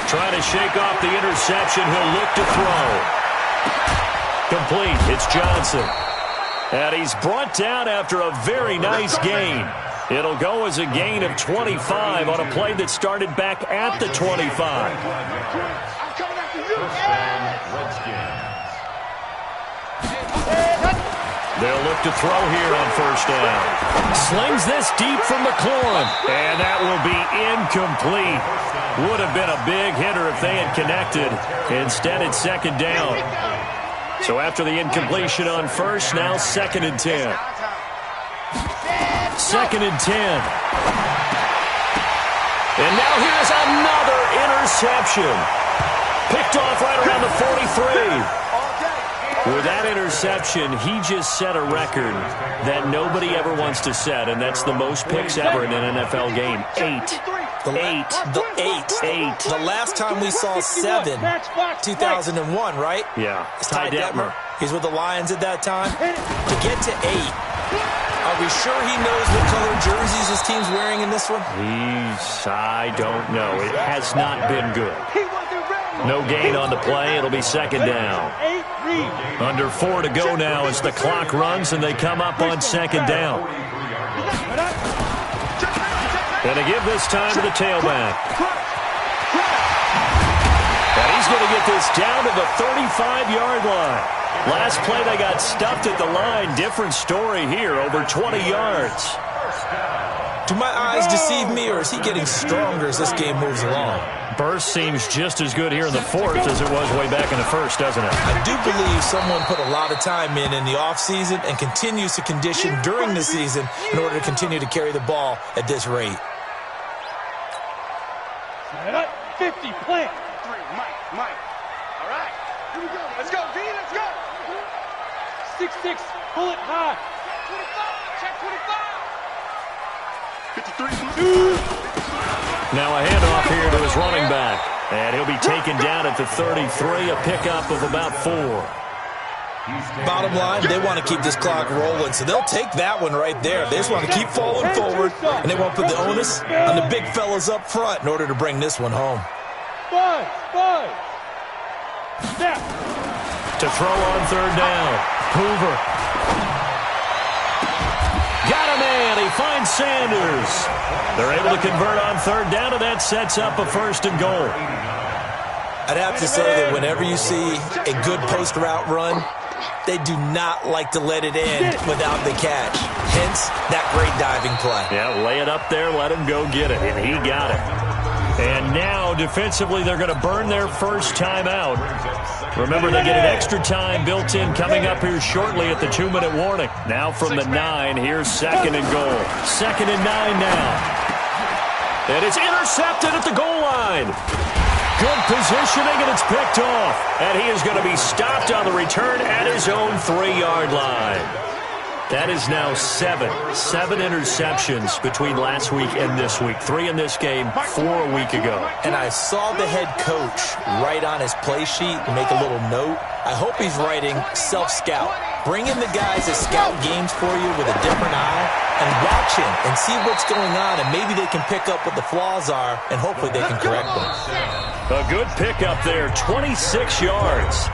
B: Trying to shake off the interception. He'll look to throw. Complete. It's Johnson. And he's brought down after a very nice gain. It'll go as a gain of 25 on a play that started back at the 25. They'll look to throw here on 1st down. Slings this deep from McLaurin. And that will be incomplete. Would have been a big hitter if they had connected. Instead, it's 2nd down. So after the incompletion on 1st, now 2nd and 10. 2nd and 10. And now here's another interception. Picked off right around the 43. With that interception, he just set a record that nobody ever wants to set, and that's the most picks ever in an NFL game. 8.
E: The last time we saw 7, 2001, right?
B: Yeah.
E: It's Ty Detmer. He's with the Lions at that time. To get to 8, are we sure he knows what color jerseys his team's wearing in this one?
B: I don't know. It has not been good. No gain on the play. It'll be 2nd down. Under 4 to go now as the clock runs and they come up on 2nd down. And to give this time to the tailback. And he's going to get this down to the 35-yard line. Last play they got stuffed at the line. Different story here, over 20 yards.
E: Do my eyes deceive me, or is he getting stronger as this game moves along?
B: Burst seems just as good here in the 4th as it was way back in the 1st, doesn't it?
E: I do believe someone put a lot of time in the offseason and continues to condition during the season in order to continue to carry the ball at this rate.
D: 50, plant. 3, Mike. All right. Here we go. Let's go, V. Let's go. 6-6, pull it high. Check 25.
B: Now a handoff here to his running back. And he'll be taken down at the 33, a pickup of about 4.
E: Bottom line, they want to keep this clock rolling, so they'll take that one right there. They just want to keep falling forward, and they won't put the onus on the big fellas up front in order to bring this one home.
D: 5. Snap.
B: To throw on 3rd down. Hoover. Got a man. He finds Sanders. They're able to convert on 3rd down, and that sets up a 1st and goal.
E: I'd have to say that whenever you see a good post route run, they do not like to let it end without the catch. Hence, that great diving play.
B: Yeah, lay it up there, let him go get it, and he got it. And now, defensively, they're going to burn their first timeout. Remember, they get an extra time built in coming up here shortly at the 2-minute warning. Now from the 9, here's 2nd and goal. 2nd and 9 now. And it's intercepted at the goal line. Good positioning, and it's picked off. And he is going to be stopped on the return at his own 3-yard line. That is now 7 interceptions between last week and this week. 3 in this game, 4 a week ago.
E: And I saw the head coach write on his play sheet and make a little note. I hope he's writing self-scout. Bring in the guys that scout games for you with a different eye and watch him and see what's going on, and maybe they can pick up what the flaws are, and hopefully they can correct them.
B: A good pickup there, 26 yards.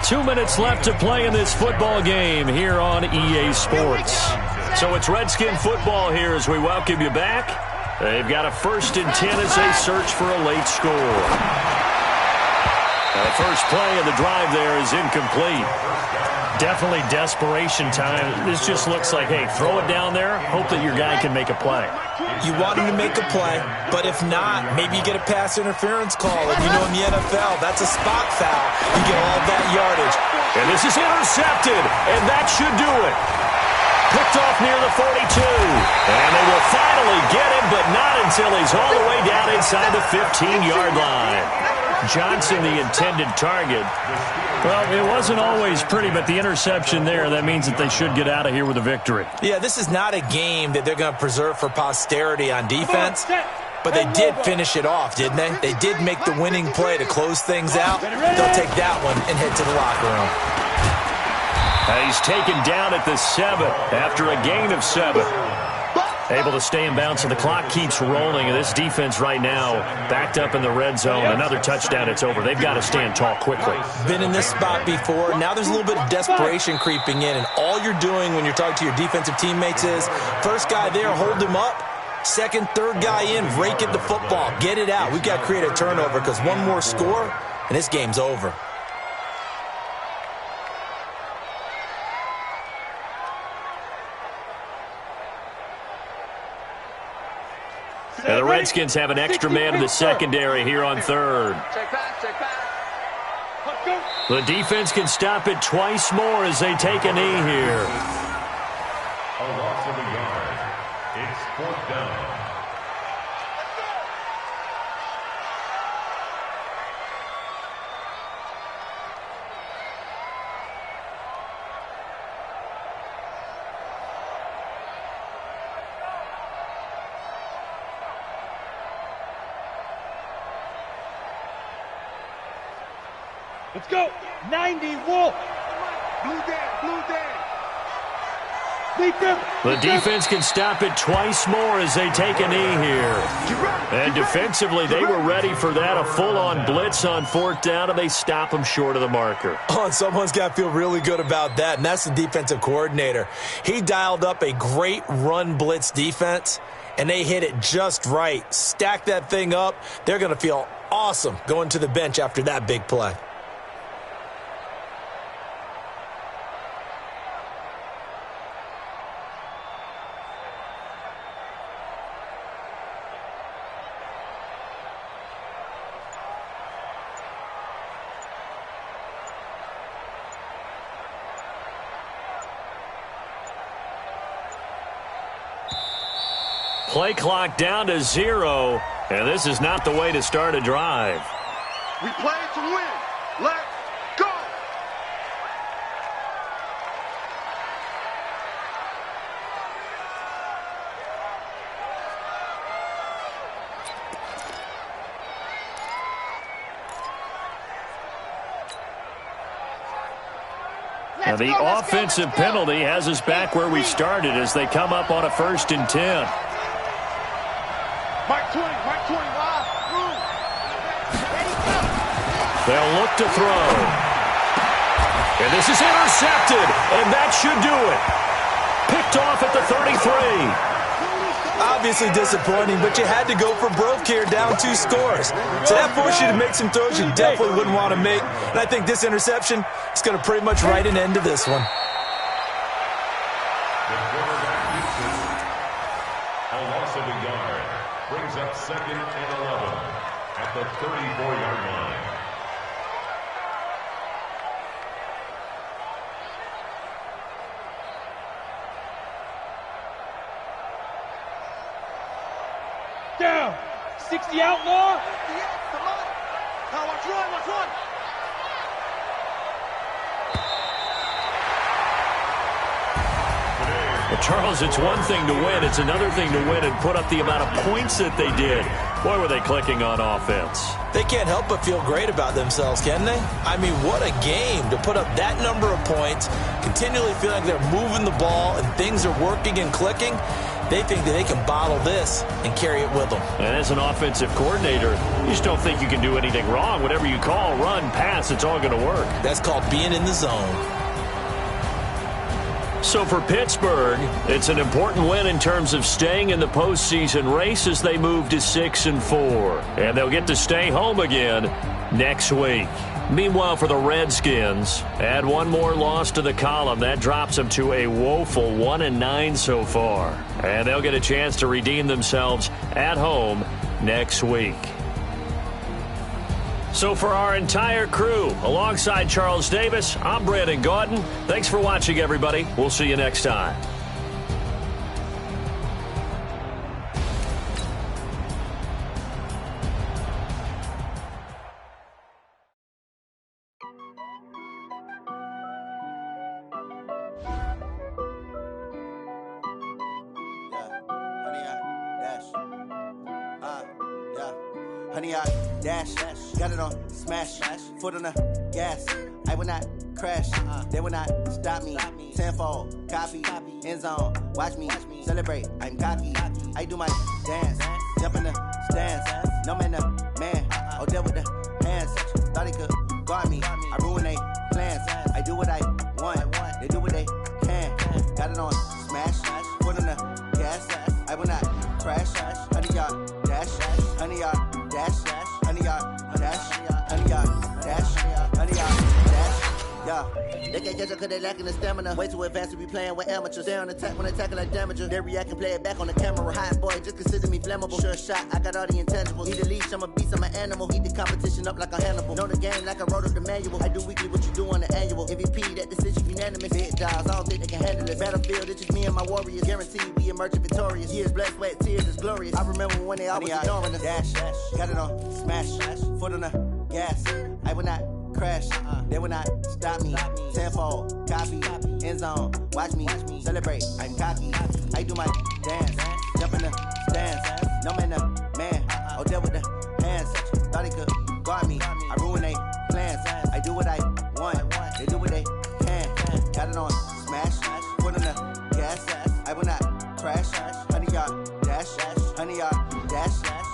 B: 2 minutes left to play in this football game here on EA Sports. So it's Redskin football here as we welcome you back. They've got a 1st and 10 as they search for a late score. The first play of the drive there is incomplete.
G: Definitely desperation time. This just looks like, hey, throw it down there, hope that your guy can make a play.
E: You want him to make a play, but if not, maybe you get a pass interference call. And you know in the NFL, that's a spot foul. You get all that yardage.
B: And this is intercepted, and that should do it. Picked off near the 42. And they will finally get him, but not until he's all the way down inside the 15-yard line. Johnson, the intended target.
G: Well, it wasn't always pretty, but the interception there, that means that they should get out of here with a victory.
E: Yeah, this is not a game that they're going to preserve for posterity on defense, but they did finish it off, didn't they? They did make the winning play to close things out. They'll take that one and head to the locker room.
B: He's taken down at the 7 after a gain of 7.
G: Able to stay in bounds, so the clock keeps rolling. And this defense right now backed up in the red zone. Another touchdown, it's over. They've got to stand tall quickly.
E: Been in this spot before. Now there's a little bit of desperation creeping in, and all you're doing when you're talking to your defensive teammates is first guy there, hold him up. Second, third guy in, rake at the football. Get it out. We've got to create a turnover because one more score, and this game's over.
B: And the Redskins have an extra man in the secondary here on 3rd. The defense can stop it twice more as they take a knee here.
C: A loss of a yard. It's 4th down.
D: Let's go. 90 Wolf. Blue day, blue day.
B: The defense can stop it twice more as they take a knee here. And defensively, they were ready for that, a full-on blitz on 4th down, and they stop them short of the marker.
E: Oh, and someone's got to feel really good about that, and that's the defensive coordinator. He dialed up a great run blitz defense, and they hit it just right. Stack that thing up. They're going to feel awesome going to the bench after that big play.
B: Play clock down to 0, and this is not the way to start a drive.
F: We play to win. Let's go.
B: Now the offensive penalty has us back where we started as they come up on a 1st and 10.
F: Mark 20, Mark 20,
B: They'll look to throw. And this is intercepted, and that should do it. Picked off at the 33.
E: Obviously disappointing, but you had to go for broke here, down 2 scores. So that forced you to make some throws you definitely wouldn't want to make. And I think this interception is going to pretty much write an end to this one.
C: A loss of a yard brings up 2nd and 11 at the 34-yard line.
D: Down. 60 outlaw.
F: Come on. Now watch one, watch one.
B: Well, Charles, it's one thing to win. It's another thing to win and put up the amount of points that they did. Boy, were they clicking on offense.
E: They can't help but feel great about themselves, can they? I mean, what a game to put up that number of points, continually feeling like they're moving the ball and things are working and clicking. They think that they can bottle this and carry it with them.
B: And as an offensive coordinator, you just don't think you can do anything wrong. Whatever you call, run, pass, it's all going to work.
E: That's called being in the zone.
B: So for Pittsburgh, it's an important win in terms of staying in the postseason race as they move to 6-4. And they'll get to stay home again next week. Meanwhile, for the Redskins, add one more loss to the column. That drops them to a woeful 1-9 so far. And they'll get a chance to redeem themselves at home next week. So for our entire crew, alongside Charles Davis, I'm Brandon Gaudin. Thanks for watching, everybody. We'll see you next time.
A: Honey, I dash, got it on smash, foot on the gas. I will not crash, they will not stop me. Tenfold, copy, end zone, watch me celebrate. I'm cocky, I do my dance, jump in the stands. No man, the man, oh, deal with the hands. Thought he could guard me, I ruin they plans. I do what I want, they do what they can. Got it on smash, foot on the gas. I will not crash, honey, y'all dash, honey, y'all. Dash, honey, y'all, dash, honey, y'all, dash, honey, y'all, dash, yeah. They can't catch up cause they lacking the stamina. Way too advanced to be playing with amateurs. Stay on attack when attacking like damager. They react and play it back on the camera. Hot boy, just consider me flammable. Sure shot, I got all the intangibles. Need a leash, I'm a beast, I'm an animal. Heat the competition up like a Hannibal. Know the game like I wrote up the manual. I do weekly what you do on the annual. MVP, that decision unanimous. Big dials, I don't think they can handle it. Battlefield, it's just me and my warriors. Guaranteed we emerge victorious. Years, blood, sweat, tears, it's glorious. I remember when they always ignoring us. Dash, got it on smash, foot on the gas. I will not crash, they will not stop me. Tenfold, copy, end zone, watch me celebrate. I'm cocky, I do my dance, jump in the stands. No man, the man, oh, deal with the hands. Thought he could guard me, I ruin they plans. I do what I want, they do what they can. Got it on smash, foot on the gas. I will not crash, honey, y'all dash, honey, y'all dash.